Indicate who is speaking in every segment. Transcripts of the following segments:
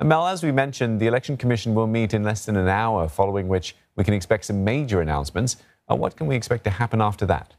Speaker 1: And Mel, as we mentioned, the Election Commission will meet in less than an hour, following which we can expect some major announcements. What can we expect to happen after that?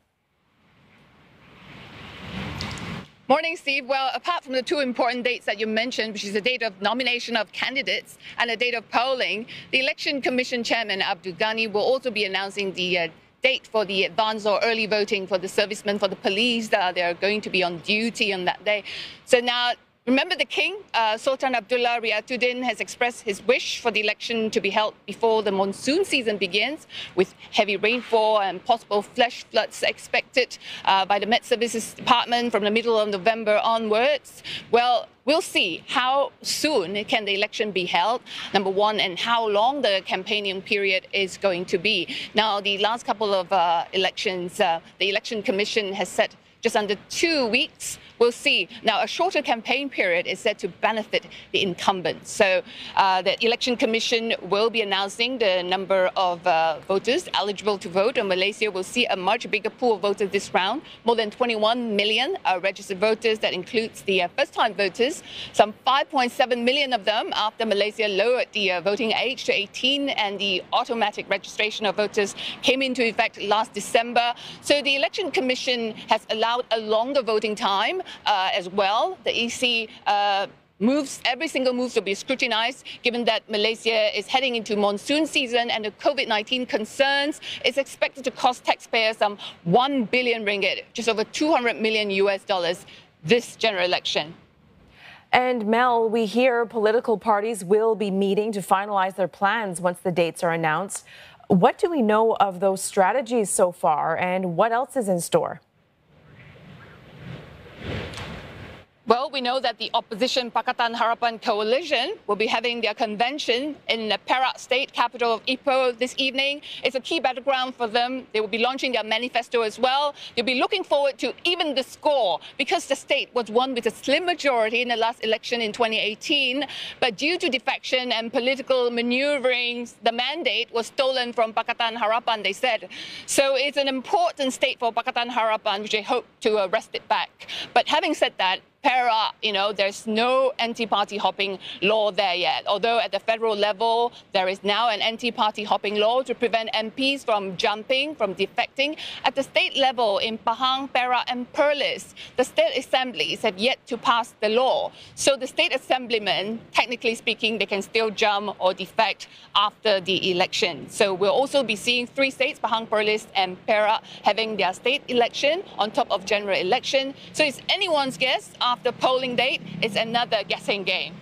Speaker 2: Morning, Steve. Well, apart from the two important dates that you mentioned, which is the date of nomination of candidates and the date of polling, the Election Commission Chairman Abdul Ghani will also be announcing the date for the advance or early voting for the servicemen, for the police. They're going to be on duty on that day. So now, remember the King, Sultan Abdullah Riatuddin, has expressed his wish for the election to be held before the monsoon season begins, with heavy rainfall and possible flash floods expected by the Met Services Department from the middle of November onwards. Well, we'll see how soon can the election be held, number one, and how long the campaigning period is going to be. Now, the last couple of elections, the Election Commission has set just under 2 weeks. We'll see. Now, a shorter campaign period is said to benefit the incumbents. So the Election Commission will be announcing the number of voters eligible to vote, and Malaysia will see a much bigger pool of voters this round, more than 21 million registered voters. That includes the first-time voters, some 5.7 million of them after Malaysia lowered the voting age to 18 and the automatic registration of voters came into effect last December. So the Election Commission has allowed a longer voting time as well. The EC every single move will be scrutinized, given that Malaysia is heading into monsoon season and the COVID-19 concerns is expected to cost taxpayers some 1 billion ringgit, just over $200 million US, this general election.
Speaker 3: And Mel, we hear political parties will be meeting to finalize their plans once the dates are announced. What do we know of those strategies so far, and what else is in store?
Speaker 2: Well, we know that the opposition Pakatan Harapan coalition will be having their convention in the Perak state capital of Ipoh this evening. It's a key battleground for them. They will be launching their manifesto as well. They'll be looking forward to even the score because the state was won with a slim majority in the last election in 2018. But due to defection and political maneuverings, the mandate was stolen from Pakatan Harapan, they said. So it's an important state for Pakatan Harapan, which they hope to wrest it back. But having said that, Perak, there's no anti-party hopping law there yet. Although at the federal level, there is now an anti-party hopping law to prevent MPs from jumping, from defecting. At the state level in Pahang, Perak and Perlis, the state assemblies have yet to pass the law. So the state assemblymen, technically speaking, they can still jump or defect after the election. So we'll also be seeing 3 states, Pahang, Perlis and Perak, having their state election on top of general election. So it's anyone's guess. After polling date, it's another guessing game.